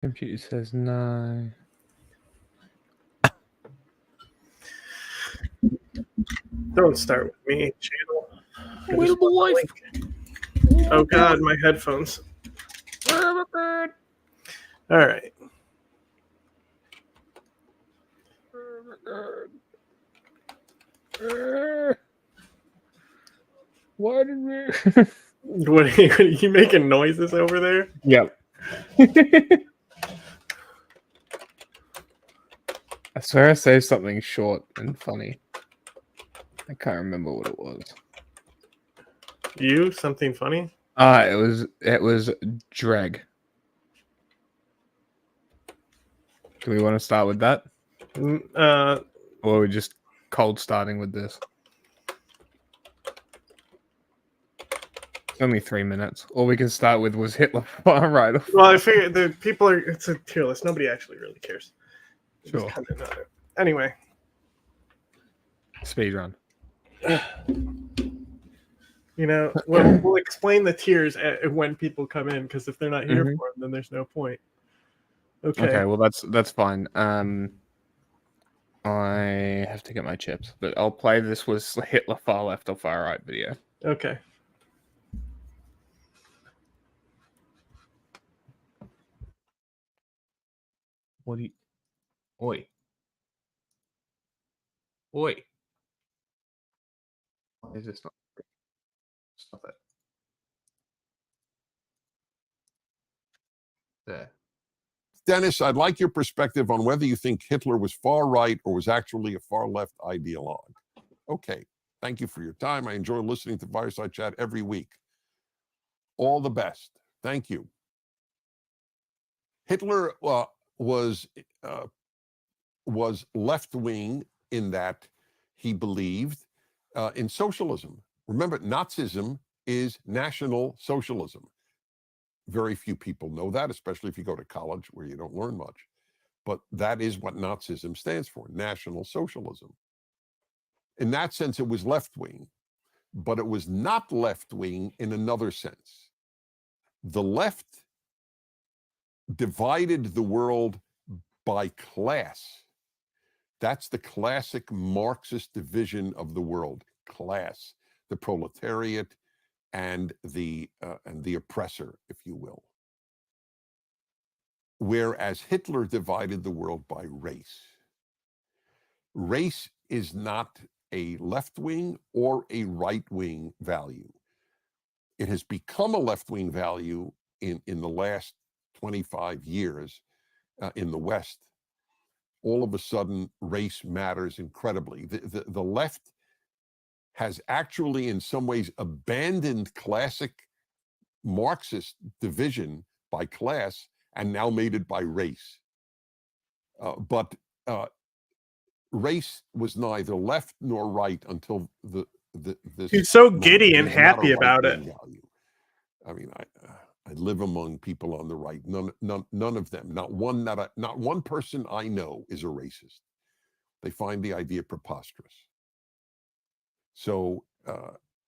Computer says no. Don't start with me, channel. I Little just want boy. the link. Oh God, my headphones. All right. Why did we? What are you making noises over there? Yep. I swear I saved something short and funny. I can't remember what it was. You something funny? It was drag. Do we want to start with that? Or are we just cold starting with this? It's only 3 minutes. All we can start with was Hitler far right. Well, I figured the people are. It's a tier list. Nobody actually really cares. Sure. Just kinda not it. Anyway. Speed run. You know, we'll explain the tiers when people come in, because if they're not here for them, then there's no point. Okay, well that's fine. I have to get my chips, but I'll play this was Hitler far left or far right video. Okay. What do you? Oi. Oi. Why is this not? Stop it. There. Dennis, I'd like your perspective on whether you think Hitler was far right or was actually a far left ideologue. Okay. Thank you for your time. I enjoy listening to Fireside Chat every week. All the best. Thank you. Hitler was left-wing in that he believed in socialism. Remember, Nazism is National Socialism. Very few people know that, especially if you go to college where you don't learn much. But that is what Nazism stands for, National Socialism. In that sense, it was left-wing, but it was not left-wing in another sense. The left divided the world by class. That's the classic Marxist division of the world, class, the proletariat and the oppressor, if you will. Whereas Hitler divided the world by race. Race is not a left-wing or a right-wing value. It has become a left-wing value in the last 25 years in the West. All of a sudden, race matters incredibly. The left has actually, in some ways, abandoned classic Marxist division by class and now made it by race. But race was neither left nor right until this. He's so moment. giddy It and is not a happy about it. right-wing value. I mean, I live among people on the right. None of them, not one person I know is a racist. They find the idea preposterous. So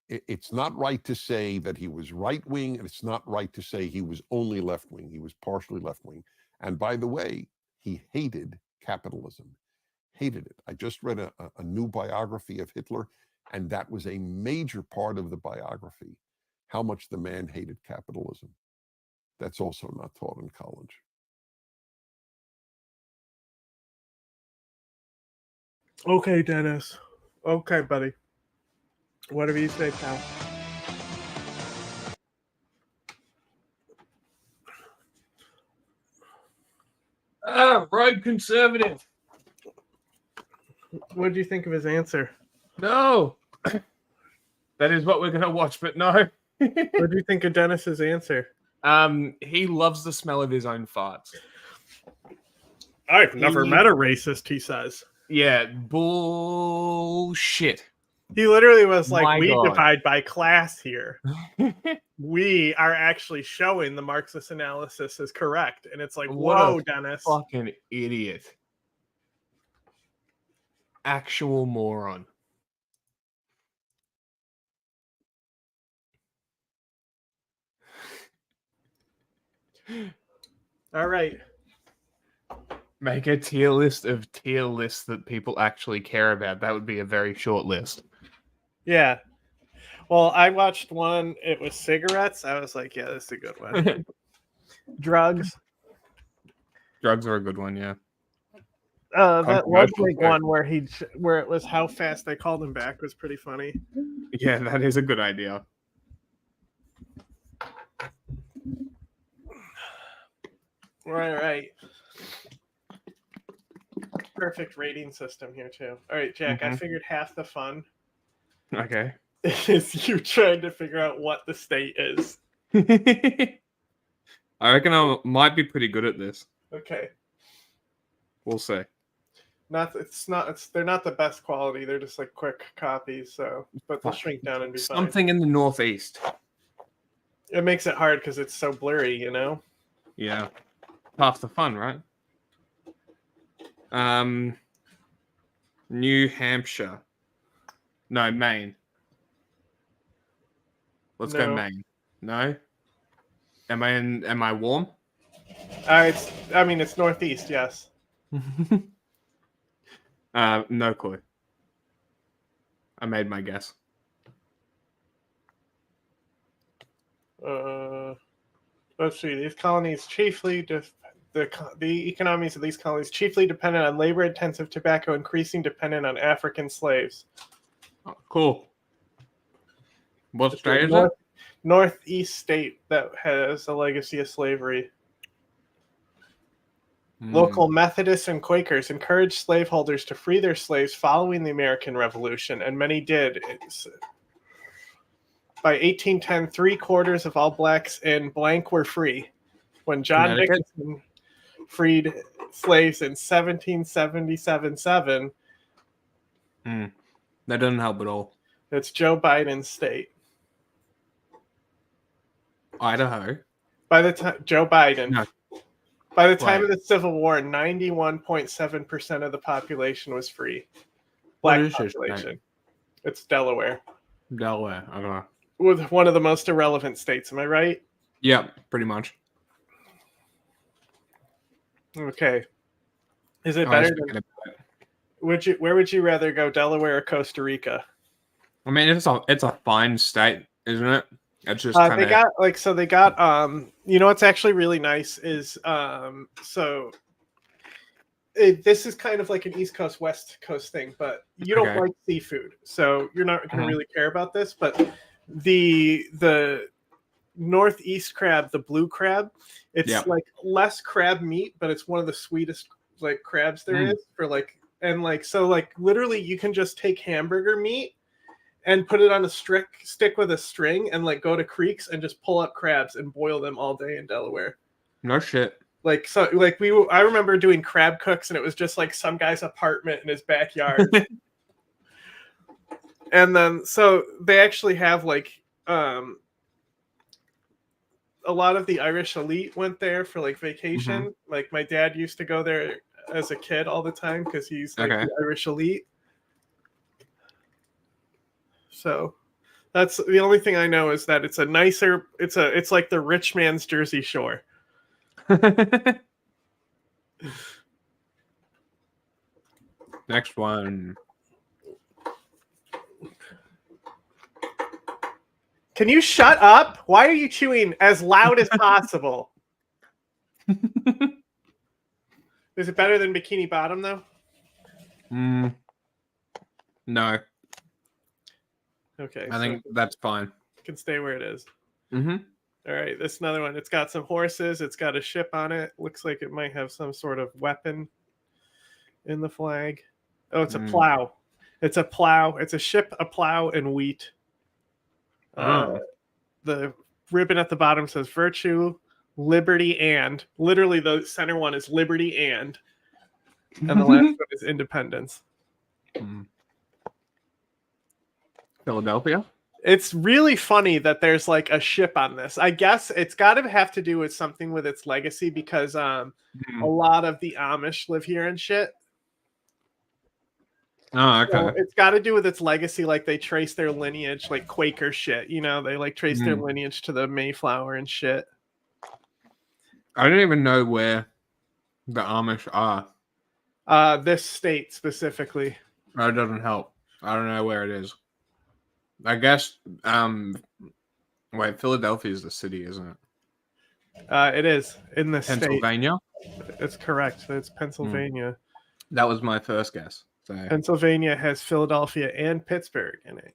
it's not right to say that he was right-wing, and it's not right to say he was only left-wing. He was partially left-wing. And by the way, he hated capitalism, hated it. I just read a new biography of Hitler, and that was a major part of the biography, how much the man hated capitalism. That's also not taught in college. Okay, Dennis. Okay, buddy. Whatever you say, pal. Rogue conservative. What did you think of his answer? No. That is what we're going to watch, but no. What do you think of Dennis's answer? He loves the smell of his own farts. I've never met a racist, he says. Yeah, bullshit. He literally was like, My we God. divide by class here. We are actually showing the Marxist analysis is correct. And it's like, What whoa, a Dennis. Fucking idiot. Actual moron. All right. Make a tier list of tier lists that people actually care about. That would be a very short list. Yeah. Well, I watched one. It was cigarettes. I was like, yeah, this is a good one. Drugs. Drugs are a good one, yeah. That one Controversial big joke. one where it was how fast they called him back was pretty funny. Yeah, that is a good idea. Right. Perfect rating system here too. All right, Jack. I Mhm. figured half the fun Okay. is you trying to figure out what the state is. I reckon I might be pretty good at this. Okay. We'll see. They're not the best quality. They're just like quick copies. So, but they'll Fuck. shrink down and be fine. Something in the northeast. It makes it hard because it's so blurry, you know. Yeah. Half the fun, right? New Hampshire. No, Maine. Let's go No. Maine. No? Am I warm? It's northeast, yes. No clue. I made my guess. Let's see. These colonies chiefly the economies of these colonies chiefly dependent on labor-intensive tobacco, increasing dependent on African slaves. Oh, cool. What It's state is a it? northeast state that has a legacy of slavery. Hmm. Local Methodists and Quakers encouraged slaveholders to free their slaves following the American Revolution, and many did. By 1810, 3/4 of all blacks in blank were free. When John Connecticut? Dickinson freed slaves in 1777, That doesn't help at all. it's Joe Biden's state. Idaho. By the time Joe Biden, No. by the time Right. of the Civil War, 91.7% of the population was free. What Black is your population. It's Delaware, Delaware. Okay. with one of the most irrelevant states. Am I right? Yeah, pretty much. Okay. Is it I was better thinking than? about it. Where would you rather go, Delaware or Costa Rica? I mean, it's a fine state, isn't it? It's just They kind of got you know what's actually really nice is this is kind of like an East Coast West Coast thing, but you don't Okay. like seafood, so you're not going to Mhm. really care about this. But the northeast crab, the blue crab, it's Yeah. like less crab meat, but it's one of the sweetest like crabs there is for like, and like so like literally you can just take hamburger meat and put it on a stick with a string and like go to creeks and just pull up crabs and boil them all day in Delaware. no shit. Like so like I remember doing crab cooks and it was just like some guy's apartment in his backyard. And then so they actually have like a lot of the Irish elite went there for like vacation. Like my dad used to go there as a kid all the time because he's like Okay. the Irish elite. So that's the only thing I know is that it's a nicer it's like the rich man's Jersey Shore. Next one. Can you shut up? Why are you chewing as loud as possible? Is it better than Bikini Bottom though? No, Okay. I think that's fine. it can stay where it is. Mm-hmm. All right, this is another one. It's got some horses. It's got a ship on it. Looks like it might have some sort of weapon in the flag. Oh, it's a plow. It's a plow. It's a ship, a plow, and wheat. The ribbon at the bottom says virtue, liberty, and literally the center one is liberty and the last one is independence. Philadelphia. It's really funny that there's like a ship on this. I guess it's got to have to do with something with its legacy because a lot of the Amish live here and shit. Oh, okay. So it's got to do with its legacy. Like they trace their lineage, like Quaker shit. You know, they like trace their lineage to the Mayflower and shit. I don't even know where the Amish are. This state specifically. That doesn't help. I don't know where it is. I guess. Wait, Philadelphia is the city, isn't it? It is in the Pennsylvania. State. It's correct. It's Pennsylvania. That was my first guess. So. Pennsylvania has Philadelphia and Pittsburgh in it.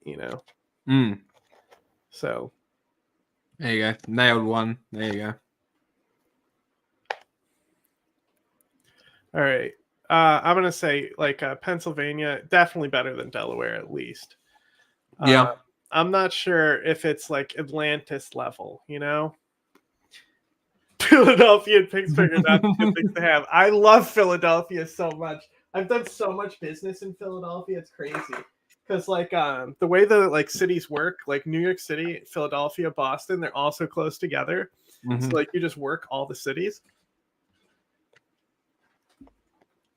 So there you go. Nailed one. There you go. All right. I'm gonna say like Pennsylvania, definitely better than Delaware at least. Yeah. I'm not sure if it's like Atlantis level, Philadelphia and Pittsburgh are not good things to have. I love Philadelphia so much. I've done so much business in Philadelphia. It's crazy. Because like the way the like cities work, like New York City, Philadelphia, Boston, they're all so close together. So like you just work all the cities.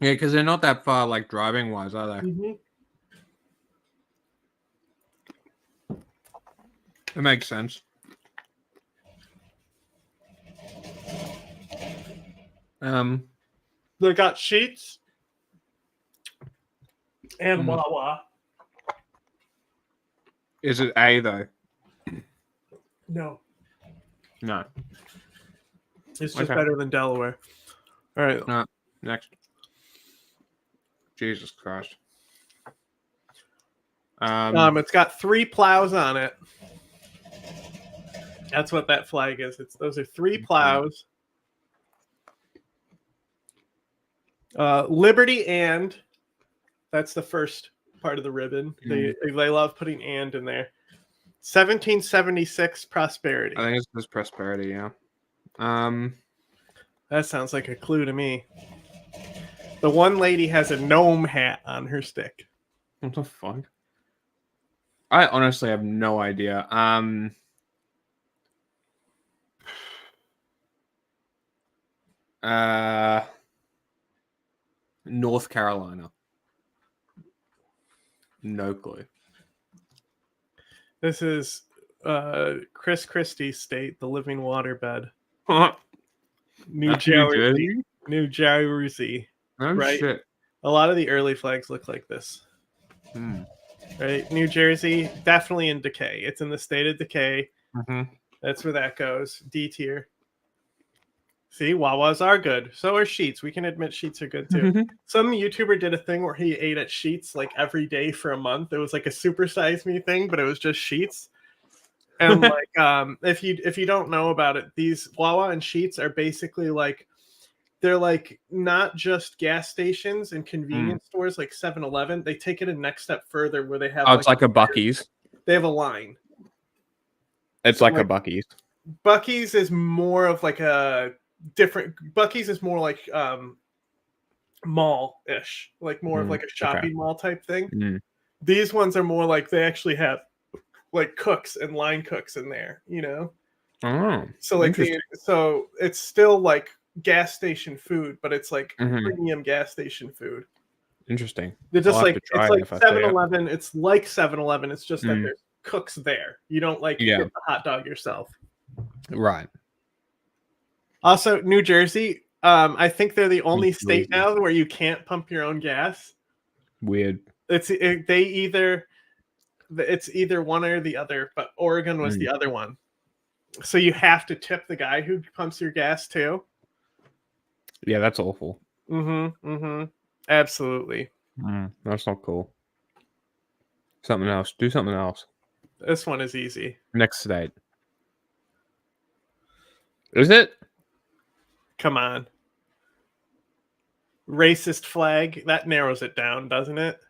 Yeah, because they're not that far, like driving wise, are they? It makes sense. They got Sheetz and Wawa. Is it A though? No. It's just better than Delaware. All right. Next. Jesus Christ. It's got 3 plows on it. That's what that flag is. Those are 3 plows. Liberty and that's the first part of the ribbon. They love putting and in there. 1776 prosperity. I think it's just prosperity, yeah. That sounds like a clue to me. The one lady has a gnome hat on her stick. What the fuck? I honestly have no idea. North Carolina. No clue. This is Chris Christie's state, the living waterbed. New Jersey. New Jersey. Oh, right? Shit. A lot of the early flags look like this. Right? New Jersey, definitely in decay. It's in the state of decay. That's where that goes. D tier. See, Wawas are good. So are Sheetz. We can admit Sheetz are good too. Some YouTuber did a thing where he ate at Sheetz like every day for a month. It was like a Super Size Me thing, but it was just Sheetz. And like, if you don't know about it, these Wawa and Sheetz are basically like, they're like not just gas stations and convenience stores like 7-Eleven. They take it a next step further where they have. Oh, it's like a Buc-ee's. They have a line. It's so like a Buc-ee's. Buc-ee's is more of like a different. Buc-ee's is more like mall-ish, like more of like a shopping mall type thing. These ones are more like they actually have like cooks and line cooks in there, Oh, so like so it's still like gas station food, but it's like premium gas station food. Interesting. They're just like it's like 7-Eleven. It's like 7-Eleven. It's just that there's cooks there. You don't like get the hot dog yourself. Right. Also, New Jersey. I think they're the only state now where you can't pump your own gas. Weird. It's either one or the other, but Oregon was the other one. So you have to tip the guy who pumps your gas too. Yeah, that's awful. Absolutely. That's not cool. Something else. Do something else. This one is easy. Next state. Is it? Come on. Racist flag. That narrows it down, doesn't it?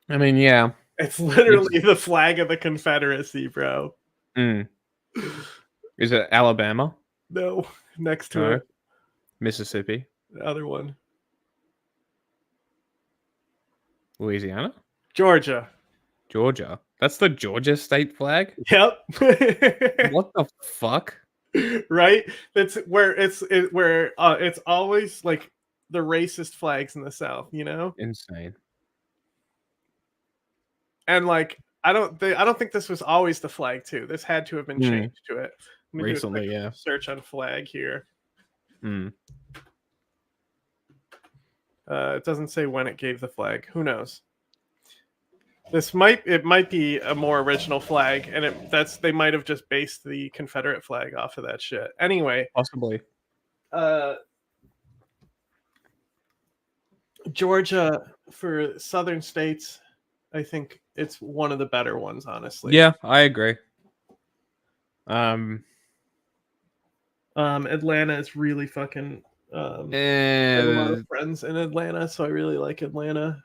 I mean, yeah. It's literally the flag of the Confederacy, bro. Is it Alabama? No. Next to it. Mississippi. The other one. Louisiana? Georgia. That's the Georgia state flag? Yep. What the fuck? Right? That's where it's always like the racist flags in the South, Insane. And like I don't think this was always the flag too. This had to have been changed to it. Recently, yeah. Search on flag here. It doesn't say when it gave the flag. Who knows? It might be a more original flag, and they might have just based the Confederate flag off of that shit. Anyway, Possibly. Georgia for southern states, I think it's one of the better ones, honestly. Yeah, I agree. Atlanta is really fucking. I have a lot of friends in Atlanta, so I really like Atlanta.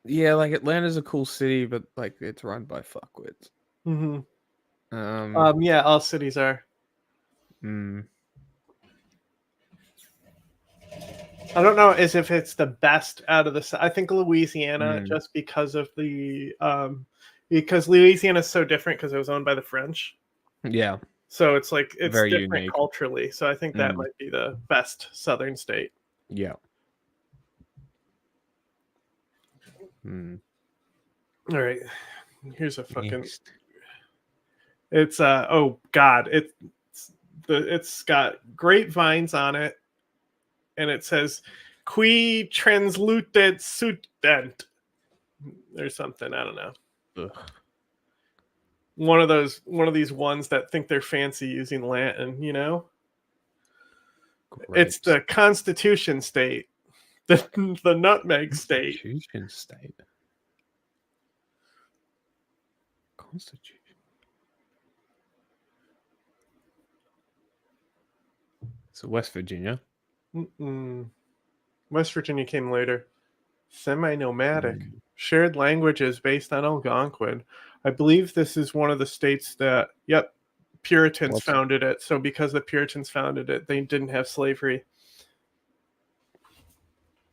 Yeah, like Atlanta's a cool city, but like it's run by fuckwits. Mm-hmm. Yeah, all cities are. I don't know as if it's the best out of the. I think Louisiana, just because of the because Louisiana is so different because it was owned by the French. Yeah. So it's like it's very different unique culturally. So I think that might be the best southern state. Yeah. All right. Here's a fucking. It's oh god, it's got grapevines on it, and it says qui transluted student or something. I don't know. Ugh. One of these ones that think they're fancy using Latin, you know? Grapes. It's the Constitution state. The nutmeg state. Constitution state. Constitution. So West Virginia. West Virginia came later. Semi-nomadic. Shared languages based on Algonquin. I believe this is one of the states that, Puritans founded it. So because the Puritans founded it, they didn't have slavery.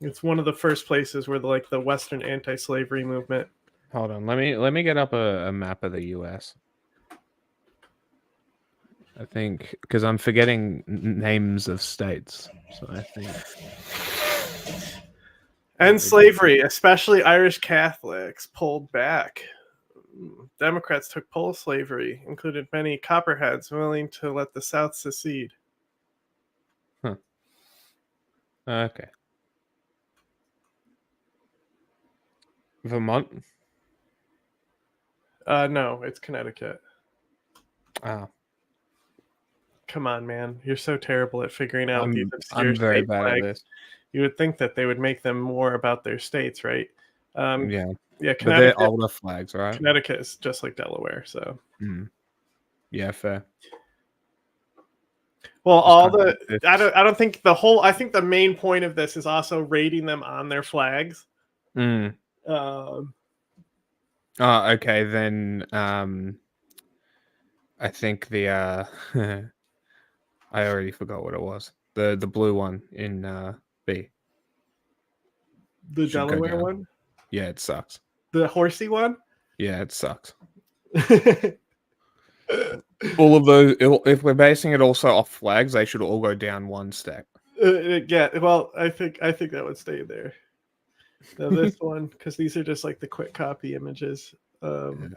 It's one of the first places where the Western anti-slavery movement. Hold on, let me get up a map of the U.S. I think because I'm forgetting names of states, so I think. And slavery, especially Irish Catholics, pulled back. Democrats took pole slavery, included many Copperheads willing to let the South secede. Huh. Okay. Vermont? No, it's Connecticut. Oh. Come on, man. You're so terrible at figuring out these obscure I'm very state bad flags. at this. You would think that they would make them more about their states, right? Yeah. Yeah, But they're older flags, right? Connecticut is just like Delaware, so. Yeah, fair. Well, I don't think I think the main point of this is also rating them on their flags. Okay, then I think the I already forgot what it was. The blue one in B. The Delaware one? Yeah, it sucks. The horsey one? Yeah, it sucks. All of those, if we're basing it also off flags, they should all go down one stack. Yeah, well, I think that would stay there. Now this one, because these are just like the quick copy images. An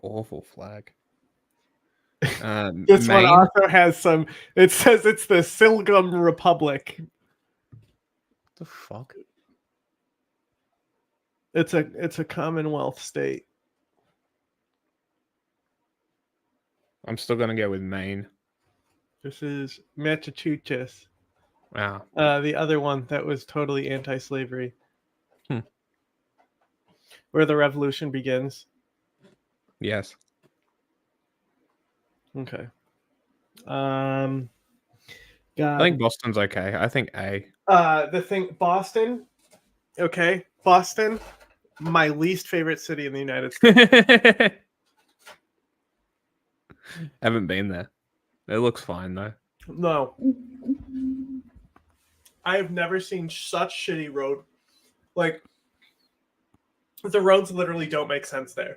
awful flag. This one also has some. It says it's the Silgum Republic. What the fuck? It's a Commonwealth state. I'm still gonna go with Maine. This is Massachusetts. Wow. The other one that was totally anti-slavery. Where the revolution begins. Yes. Okay. I think Boston's okay. I think A. Boston. Okay, Boston. My least favorite city in the United States. Haven't been there. It looks fine though. No. I have never seen such shitty road. Like, the roads literally don't make sense there.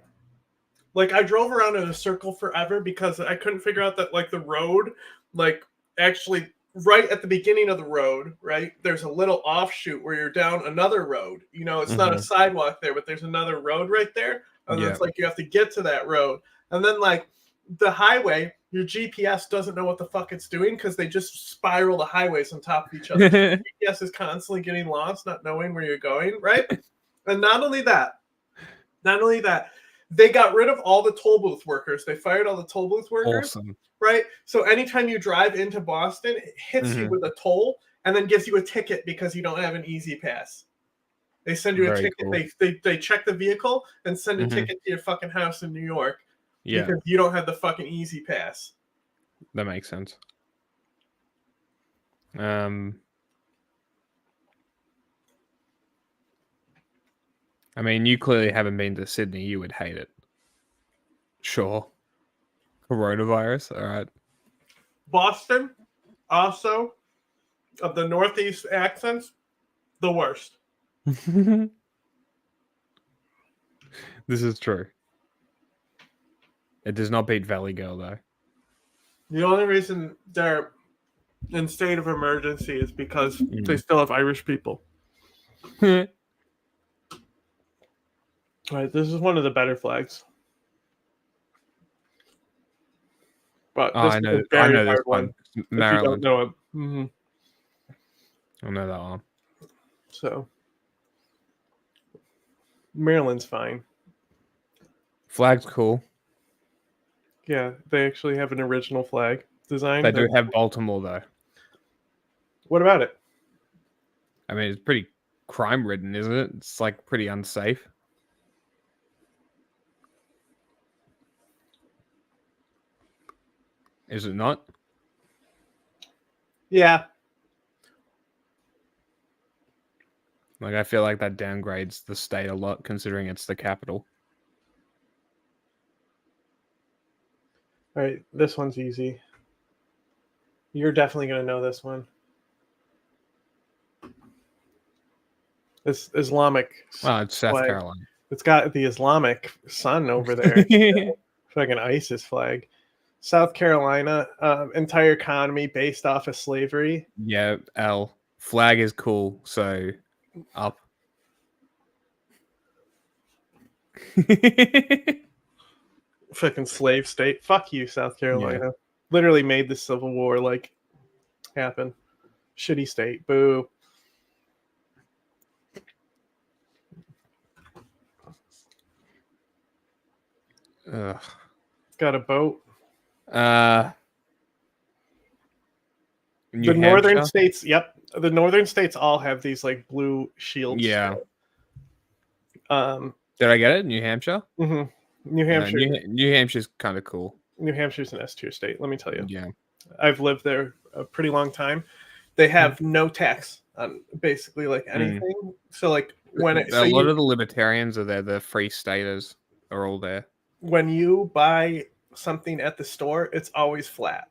Like, I drove around in a circle forever because I couldn't figure out that, like, the road, like, actually, right at the beginning of the road, right, there's a little offshoot where you're down another road. You know, it's not a sidewalk there, but there's another road right there. And it's like you have to get to that road. And then, like, the highway, your GPS doesn't know what the fuck it's doing because they just spiral the highways on top of each other. GPS is constantly getting lost, not knowing where you're going, right? And not only that, they got rid of all the toll booth workers. They fired all the toll booth workers, Awesome. right? So anytime you drive into Boston, it hits you with a toll and then gives you a ticket because you don't have an Easy Pass. They send you a Very ticket. cool. They check the vehicle and send a ticket to your fucking house in New York because you don't have the fucking Easy Pass. That makes sense. I mean, you clearly haven't been to Sydney. You would hate it. Sure. Coronavirus. All right. Boston, also, of the Northeast accents, the worst. This is true. It does not beat Valley Girl, though. The only reason they're in state of emergency is because they still have Irish people. All right, this is one of the better flags. But this I know. is a very I know hard this one. If Maryland. you don't know it. Mm-hmm. I know that one. So Maryland's fine. Flag's cool. Yeah, they actually have an original flag design. They do have Baltimore, though. What about it? I mean, it's pretty crime-ridden, isn't it? It's like pretty unsafe. Is it not? Yeah. Like, I feel like that downgrades the state a lot, considering it's the capital. All right, this one's easy. You're definitely going to know this one. This Islamic. Well, it's South flag. Carolina. It's got the Islamic sun over there. Fucking ISIS flag. South Carolina, entire economy based off of slavery. Yeah, L. Flag is cool, so up. Fucking slave state. Fuck you, South Carolina. Yeah. Literally made the Civil War like happen. Shitty state. Boo. Ugh. Got a boat. The northern states. Yep, the northern states all have these like blue shields. Yeah. Did I get it? New Hampshire. Mm-hmm. New Hampshire. New Hampshire's kind of cool. New Hampshire's an S-tier state. Let me tell you. Yeah. I've lived there a pretty long time. They have no tax on basically like anything. So like when a lot of the libertarians are there. The free staters are all there. When you buy something at the store, it's always flat.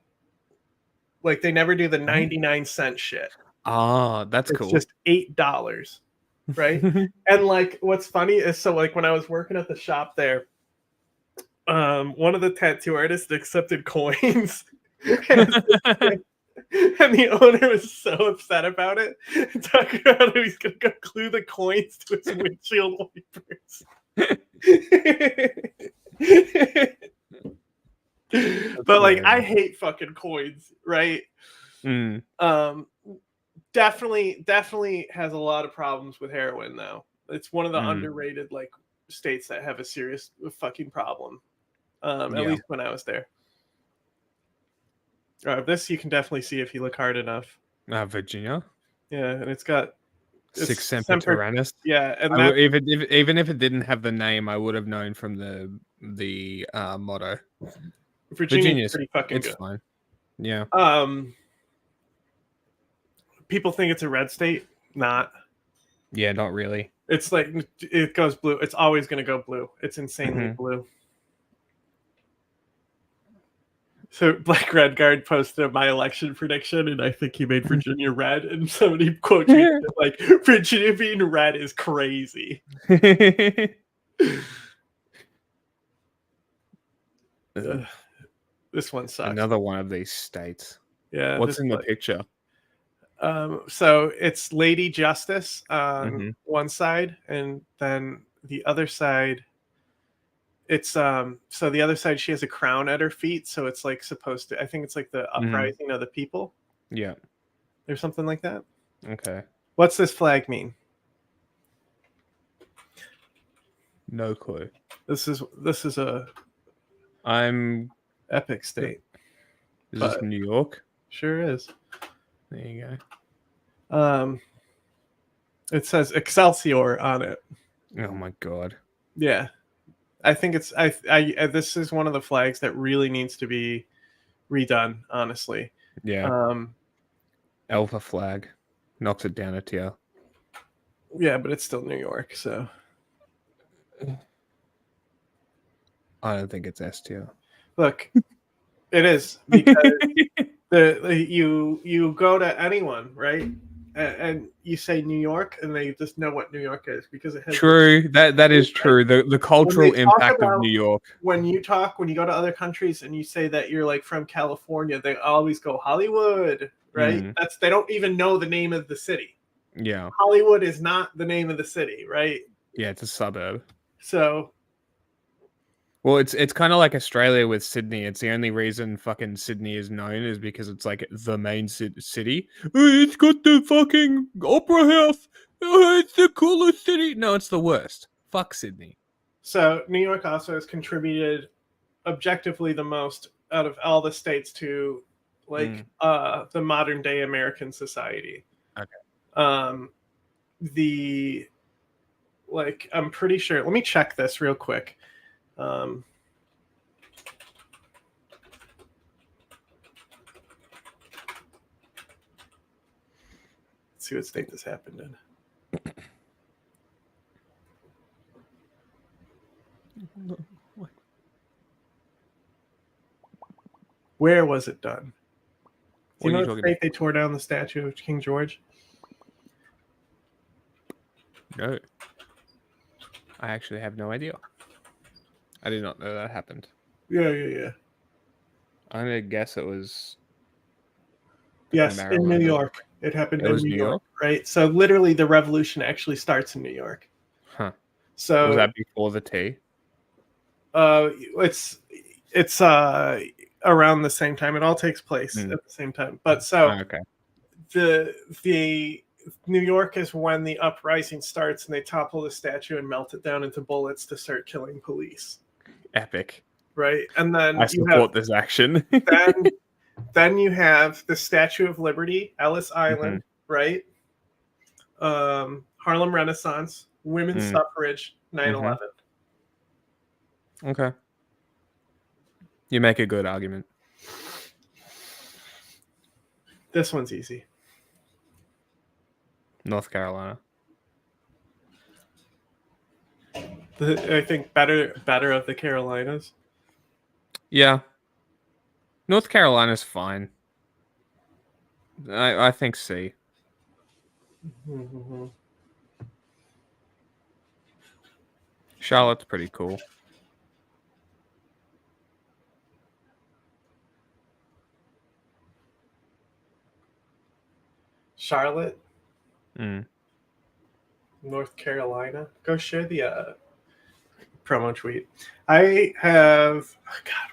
Like they never do the 99-cent shit. Ah, that's cool. It's just $8, right? And like what's funny is so like when I was working at the shop there, one of the tattoo artists accepted coins. And the owner was so upset about it. Talking about how he's gonna go glue the coins to his windshield wipers. But like I hate fucking coins, right? Definitely has a lot of problems with heroin though. It's one of the underrated like states that have a serious fucking problem. At least when I was there. This you can definitely see if you look hard enough. Virginia. Yeah, and it's got Sic Semper Tyrannis. Yeah, and even if it didn't have the name, I would have known from the motto. Virginia's pretty fucking good. It's fine. Yeah. People think it's a red state. Not. Yeah, not really. It's like it goes blue. It's always going to go blue. It's insanely blue. So Black Red Guard posted my election prediction, and I think he made Virginia red. And somebody quote tweeted like, "Virginia being red is crazy." This one sucks. Another one of these states. Yeah. What's in the picture? So it's Lady Justice on one side, and then the other side it's so the other side she has a crown at her feet, so it's like supposed to. I think it's like the uprising of the people Yeah. or something like that. Okay. What's this flag mean? No clue. This is a I'm. epic state. Is this But- New York? Sure is. There you go. It says Excelsior on it. Oh my god. Yeah, I think it's I this is one of the flags that really needs to be redone. Honestly, Yeah. Alpha flag knocks it down a tier. yeah, but it's still New York, so I don't think it's S tier. look, it is because you go to anyone, right, and you say New York, and they just know what New York is because it has True. That is true. The cultural When they talk impact of about- New York. when you go to other countries and you say that you're like from California, they always go Hollywood, right? Mhm. That's they don't even know the name of the city. Yeah. Hollywood is not the name of the city, right? Yeah, it's a suburb. So Well, it's kind of like Australia with Sydney. It's the only reason fucking Sydney is known is because it's like the main city. It's got the fucking opera house. It's the coolest city. No, it's the worst. Fuck Sydney. so New York also has contributed objectively the most out of all the states to like the modern day American society. Okay. The like I'm pretty sure. Let me check this real quick. Let's see what state this happened in. Where was it done? Do What you are know you what talking state they tore down the statue of King George? No. I actually have no idea. I did not know that happened. Yeah. I'm gonna guess it was. Yes, in New Maryland. York. It happened It in was New New York, York? right? So literally the revolution actually starts in New York. Huh. So Was that before the tea? it's around the same time. It all takes place at the same time. But so Oh, okay. the New York is when the uprising starts and they topple the statue and melt it down into bullets to start killing police. Epic. Right. And then I you support have this action. then you have the Statue of Liberty, Ellis Island, right? Harlem Renaissance, women's suffrage, 9/11. Okay. You make a good argument. This one's easy. North Carolina. I think better of the Carolinas. Yeah. North Carolina's fine. I think C. Mm-hmm. Charlotte's pretty cool. Charlotte, Mm. North Carolina. Go share the promo tweet. I have God.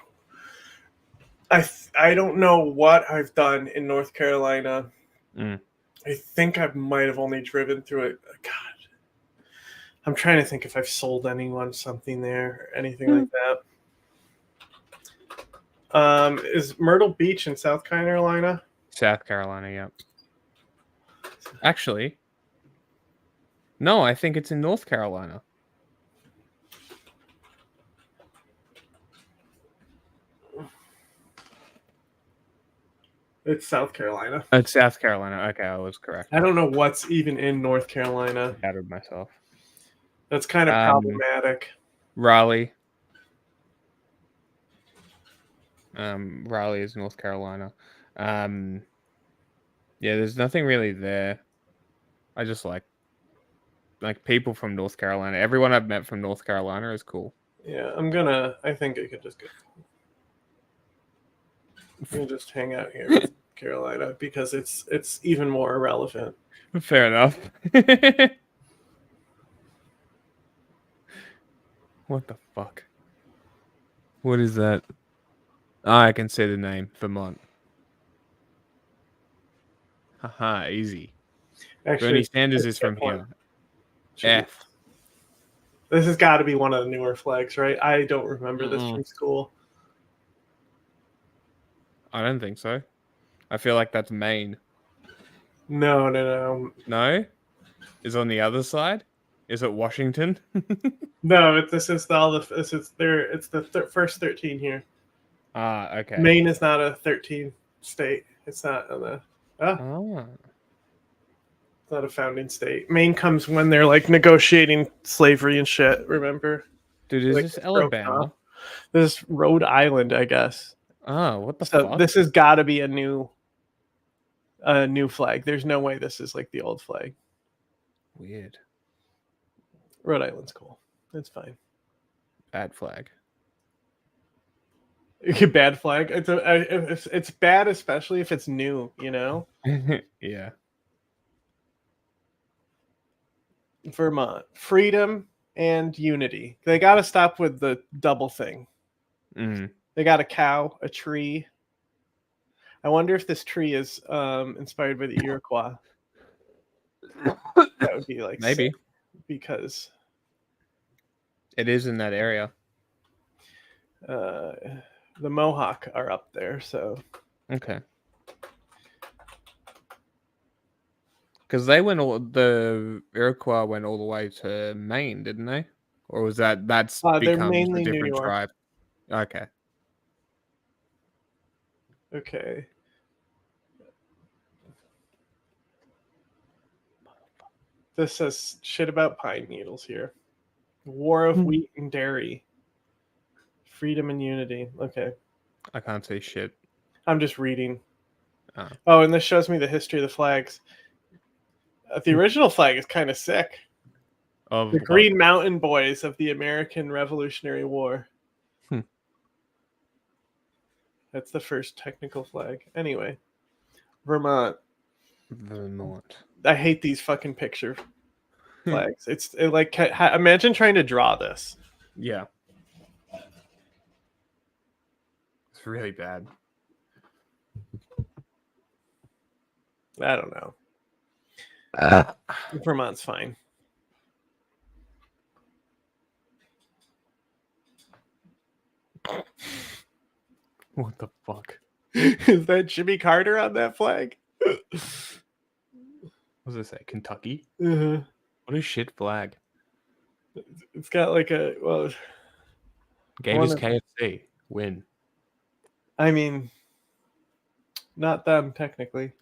I don't know what I've done in North Carolina. Mm. I think I might have only driven through it. God, I'm trying to think if I've sold anyone something there or anything like that. Is Myrtle Beach in South Carolina? South Carolina, yeah. Actually, no, I think it's in North Carolina. It's South Carolina. It's South Carolina. Okay, I was correct. I don't know what's even in North Carolina. I doubted myself. That's kind of problematic. Raleigh. Raleigh is North Carolina. Yeah, there's nothing really there. I just like people from North Carolina. Everyone I've met from North Carolina is cool. Yeah, I think I could just go. We'll just hang out here in Carolina because it's even more irrelevant. Fair enough. What the fuck? What is that? I can see the name. Vermont. Haha, easy. Actually, Bernie Sanders it's is from F1. here. Should be- F. This has got to be one of the newer flags, right? I don't remember this Mm-mm. from school. I don't think so. I feel like that's Maine. No, no, no. No? Is it on the other side? Is it Washington? No, this is all the this is there. It's the first 13 here. Ah, okay. Maine is not a 13 state. It's not on the. Oh, Ah. it's not a founding state. Maine comes when they're like negotiating slavery and shit. Remember? Dude, is Like, this it's broken Alabama? off. This is Rhode Island, I guess. Ah, what the So fuck? this has got to be a new flag. There's no way this is like the old flag. Weird. Rhode Island's cool. It's fine. Bad flag. Bad flag. It's bad, especially if it's new. You know, Yeah. Vermont, freedom and unity. They got to stop with the double thing. Mm. They got a cow, a tree. I wonder if this tree is inspired by the Iroquois. That would be like Maybe. sick, because It is in that area. the Mohawk are up there. So Okay. Because the Iroquois went all the way to Maine, didn't they? Or was that's they're becomes mainly a New different York. tribe? Okay. Okay. This says shit about pine needles here. War of wheat and dairy. Freedom and unity. Okay. I can't say shit. I'm just reading. Oh. Oh, and this shows me the history of the flags. The original flag is kind of sick. Of The what? Green Mountain Boys of the American Revolutionary War. Hmm. That's the first technical flag. Anyway, Vermont. Vermont. I hate these fucking picture flags. Imagine trying to draw this. Yeah. It's really bad. I don't know. Vermont's fine. What the fuck? Is that Jimmy Carter on that flag? What does it say? Kentucky? Uh-huh. What a shit flag. It's got like a Gators One KFC. Win. I mean, not them technically.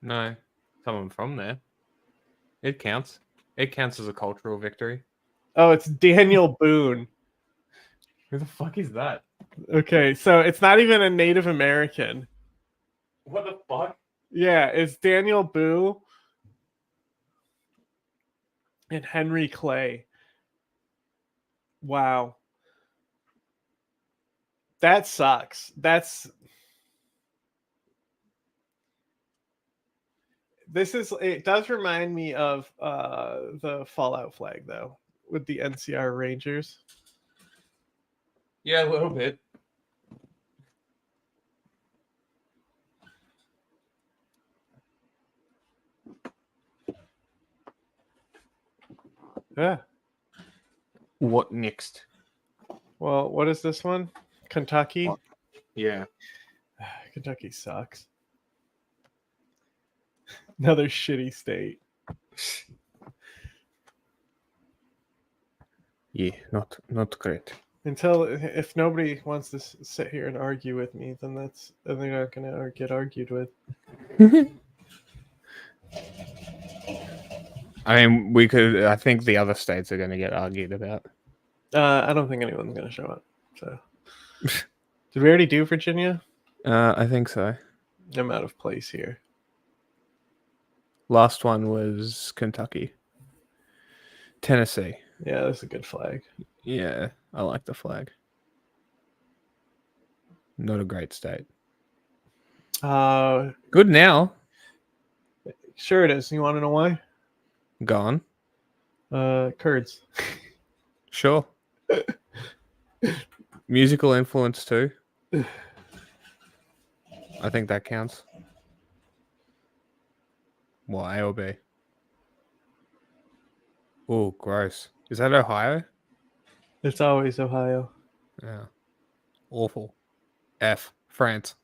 No. Someone from there. It counts. It counts as a cultural victory. Oh, it's Daniel Boone. Who the fuck is that? Okay, so it's not even a Native American. What the fuck? Yeah, it's Daniel Boone and Henry Clay. Wow. That sucks. It does remind me of the Fallout flag though, with the NCR Rangers. Yeah, a little bit. Yeah. What next? Well, what is this one? Kentucky? Yeah. Kentucky sucks. Another shitty state. Yeah, not great. If nobody wants to sit here and argue with me, then they're not gonna get argued with. I mean, we could. I think the other states are going to get argued about. I don't think anyone's gonna show up. So, did we already do Virginia? I think so. I'm out of place here. Last one was Kentucky. Tennessee. Yeah, that's a good flag. Yeah, I like the flag. Not a great state. Good now. Sure it is. You want to know why? Gone. Kurds. Sure. Musical influence too. I think that counts. Well, A or B? Oh, gross. Is that Ohio? It's always Ohio. Yeah. Awful. F. France.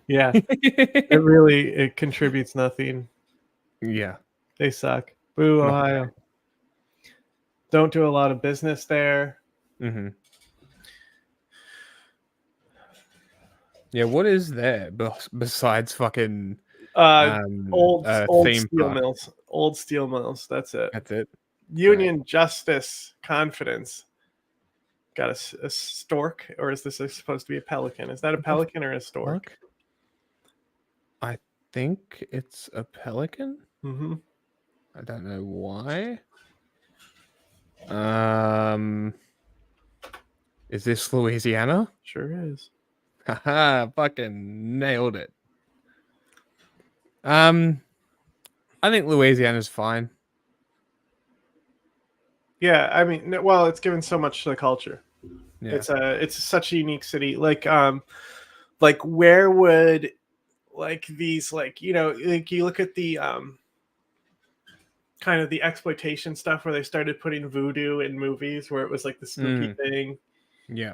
Yeah, it contributes nothing. Yeah. They suck. Boo, No. Ohio. Don't do a lot of business there. Mm-hmm. Yeah, what is there besides fucking Old theme steel park? mills. Old steel mills. That's it. That's it. Union, justice, confidence. Got a stork, or is this supposed to be a pelican? Is that a pelican or a stork? Fuck? I think it's a pelican. Mm-hmm. I don't know why. Um, is this Louisiana? Sure is. Haha, fucking nailed it. I think Louisiana's fine. Yeah, I mean, well, it's given so much to the culture. Yeah. It's such a unique city. Like where would like these like like you look at the kind of the exploitation stuff where they started putting voodoo in movies where it was like the spooky thing, Yeah.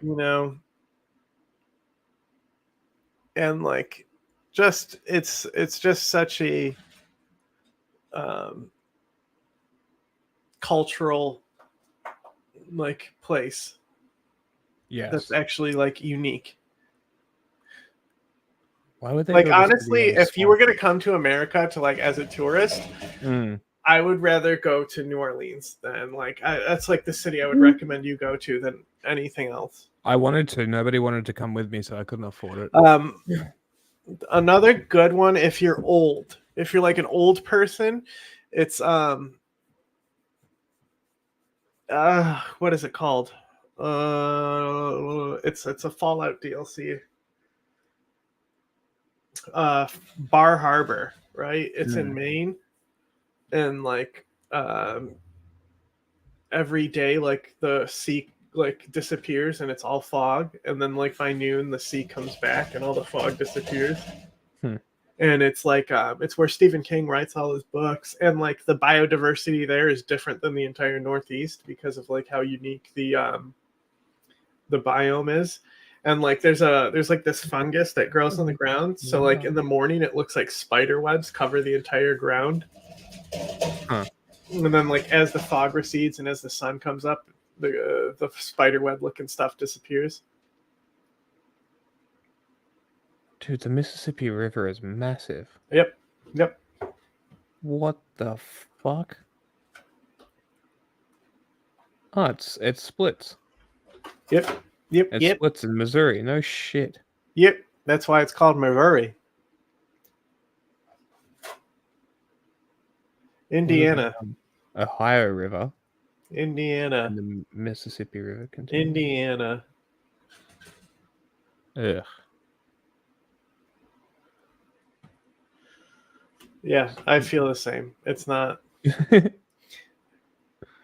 and like just it's just such a cultural like place Yes. that's actually like unique. Why would they Like build a city honestly, on a if you were swamp? going to come to America to like as a tourist, I would rather go to New Orleans than that's like the city I would recommend you go to than anything else. I wanted to. Nobody wanted to come with me, so I couldn't afford it. Another good one if you're old, if you're like an old person, it's what is it called? It's a Fallout DLC. Bar Harbor, right? It's in Maine, and like every day like the sea like disappears and it's all fog, and then like by noon the sea comes back and all the fog disappears. And it's like it's where Stephen King writes all his books, and like the biodiversity there is different than the entire Northeast because of like how unique the biome is. And like there's like this fungus that grows on the ground, so like in the morning it looks like spider webs cover the entire ground. And then like as the fog recedes and as the sun comes up, the spider web looking stuff disappears. Dude, the Mississippi River is massive. Yep. What the fuck? Oh, it splits. Yep. It splits in Missouri. No shit. Yep. That's why it's called Missouri. Indiana. Ohio River. Indiana. And the Mississippi River continues. Indiana. Ugh. Yeah, I feel the same. It's not.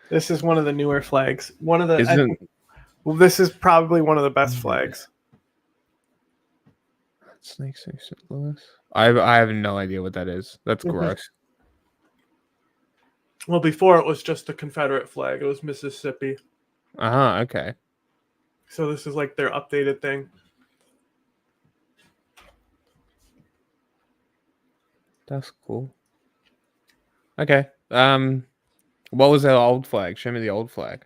This is one of the newer flags. One of the. This is probably one of the best flags. Snake St. Louis. I have no idea what that is. That's gross. Well, before it was just the Confederate flag. It was Mississippi. Okay. So this is like their updated thing. That's cool. Okay. What was that old flag? Show me the old flag.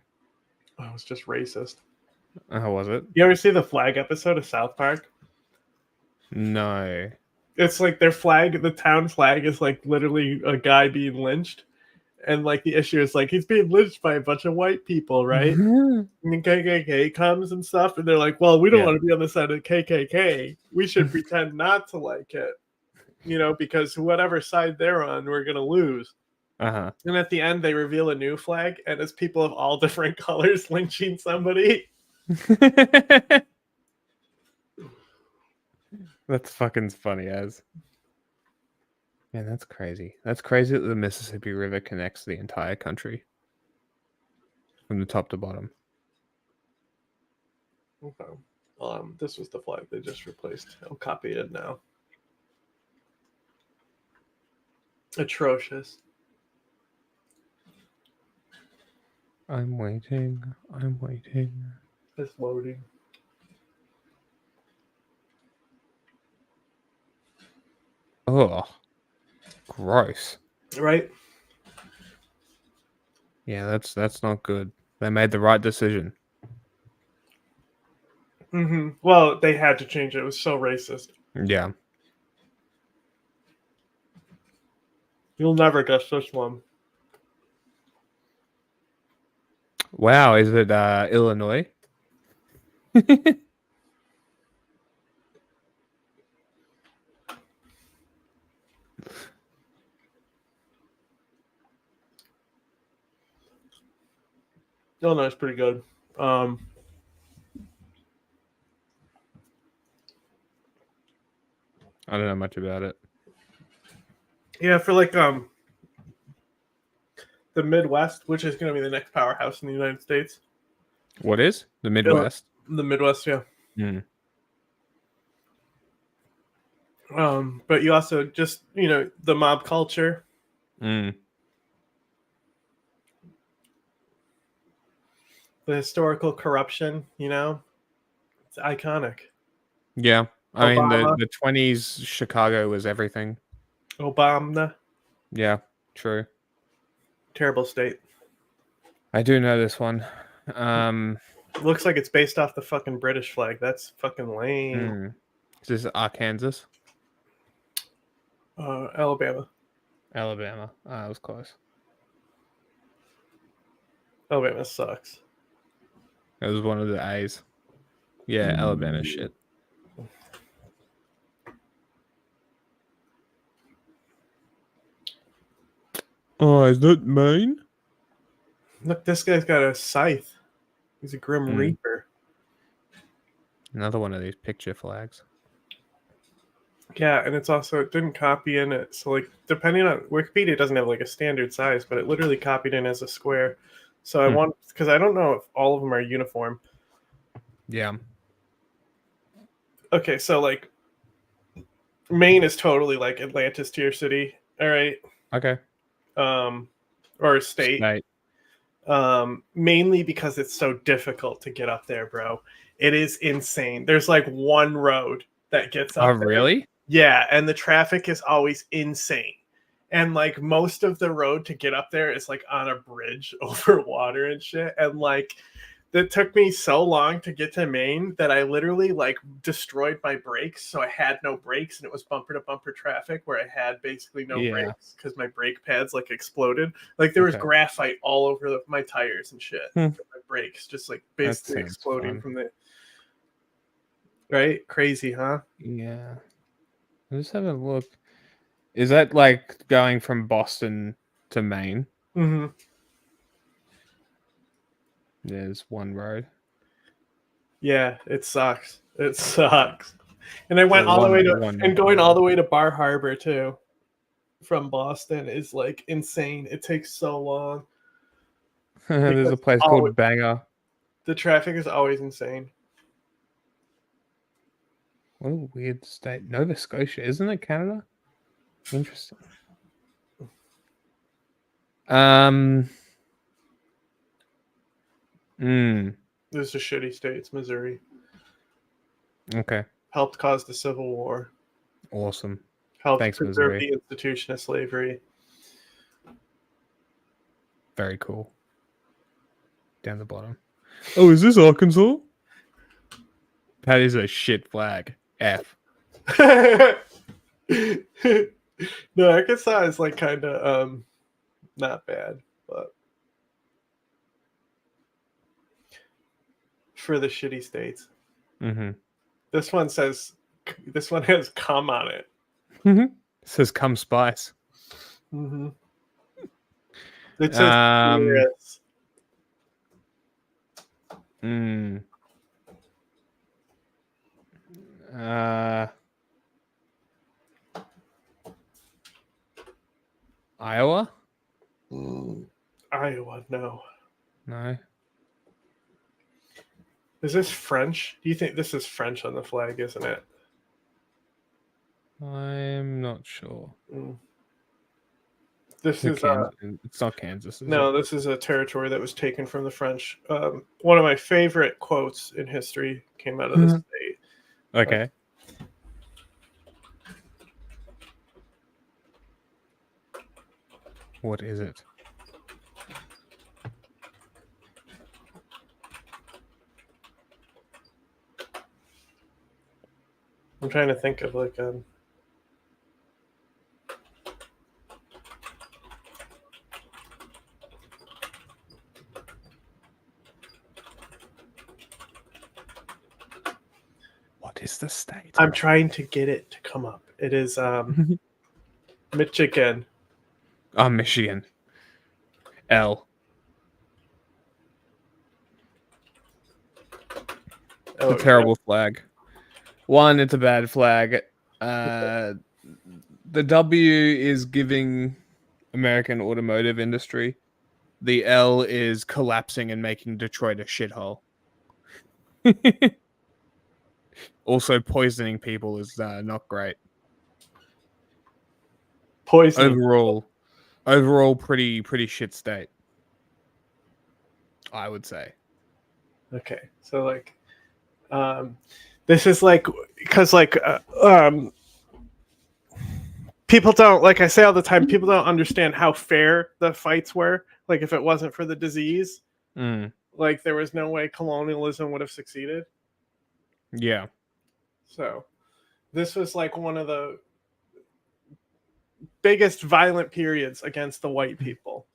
Oh, it was just racist. How was it? You ever see the flag episode of South Park? No. It's like their flag, the town flag is like literally a guy being lynched. And like the issue is like he's being lynched by a bunch of white people, right? And the KKK comes and stuff, and they're like, well, we don't want to be on the side of the KKK. We should pretend not to like it, because whatever side they're on, we're going to lose. And at the end, they reveal a new flag, and it's people of all different colors lynching somebody. That's fucking funny as. Man, that's crazy. That's crazy that the Mississippi River connects the entire country from the top to bottom. Okay. This was the flag they just replaced. I'll copy it now. Atrocious. I'm waiting. I'm waiting. It's loading. Oh, gross. Right? Yeah, that's not good. They made the right decision. Mm-hmm. Well, they had to change it. It was so racist. Yeah. You'll never guess this one. Wow, is it Illinois? No, it's pretty good. I don't know much about it. Yeah, for like the Midwest, which is going to be the next powerhouse in the United States. What is the Midwest? The Midwest, yeah. Mm. But you also just the mob culture. Mm. The historical corruption, it's iconic. Yeah, I mean Obama. the 20s Chicago was everything. Obama, Yeah, true. terrible state. I do know this one. Looks like it's based off the fucking British flag. That's fucking lame. This is Arkansas, Alabama. Alabama. That was close. Alabama sucks. It was one of the A's. Yeah, Alabama shit. Oh, is that Maine? Look, this guy's got a scythe. He's a Grim Reaper. Another one of these picture flags. Yeah, and it's also, it didn't copy in it. So, like, depending on Wikipedia, doesn't have like a standard size, but it literally copied in as a square. So I want, because I don't know if all of them are uniform. Yeah. Okay, so like, Maine is totally like Atlantis tier city. All right. Okay. Or state. Mainly because it's so difficult to get up there, bro. It is insane. There's like one road that gets up there. Really? Yeah, and the traffic is always insane. And like most of the road to get up there is like on a bridge over water and shit. And like that took me so long to get to Maine that I literally like destroyed my brakes. So I had no brakes and it was bumper to bumper traffic where I had basically no brakes because my brake pads like exploded. Like there was graphite all over my tires and shit. My brakes just like basically exploding from the. Right? Crazy, huh? Yeah. Let's have a look. Is that like going from Boston to Maine? Mm-hmm. There's one road. Yeah, it sucks. It sucks. And I went all the way to and going all the way to Bar Harbor too from Boston is like insane. It takes so long. There's a place called Bangor. The traffic is always insane. What a weird state. Nova Scotia, isn't it Canada? Interesting. This is a shitty state. It's Missouri. Okay. Helped cause the Civil War. Awesome. Helped Thanks, preserve Missouri. the institution of slavery. Very cool. Down the bottom. Oh, is this Arkansas? That is a shit flag. F. No, Arkansas is like kind of not bad, but for the shitty states. Mm-hmm. This one has cum on it. It says cum spice. Mm-hmm. It says Iowa? Iowa, no. No. Is this French? Do you think this is French on the flag, isn't it? I'm not sure. Mm. This It's is it's not Kansas, is no, it? this is a territory that was taken from the French. One of my favorite quotes in history came out of the state. Okay. What is it? I'm trying to think of like What is the state? I'm trying to get it to come up. It is Michigan. Oh, Michigan. L. Oh, It's a terrible flag. One, it's a bad flag. The W is giving American automotive industry. The L is collapsing and making Detroit a shithole. Also, poisoning people is not great. Poisoning. Overall, pretty shit state. I would say. Okay, so like, this is like because like people don't, like I say all the time, people don't understand how fair the fights were. Like if it wasn't for the disease, like there was no way colonialism would have succeeded. Yeah. So this was like one of the biggest violent periods against the white people.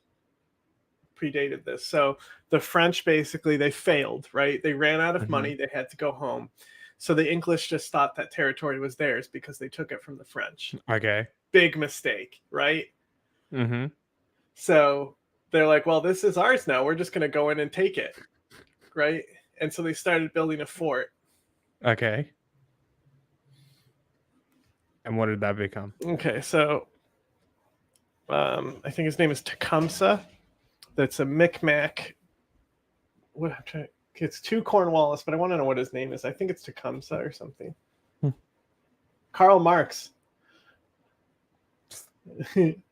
Predated this. So the French basically they failed, right? They ran out of money, they had to go home. So the English just thought that territory was theirs because they took it from the French. Okay. Big mistake, right? Mm-hmm. So they're like, well, this is ours now. We're just going to go in and take it, right? And so they started building a fort. Okay. And what did that become? Okay, so I think his name is Tecumseh. That's a Micmac. What I'm trying. It's to Cornwallis, but I want to know what his name is. I think it's Tecumseh or something. Karl Marx.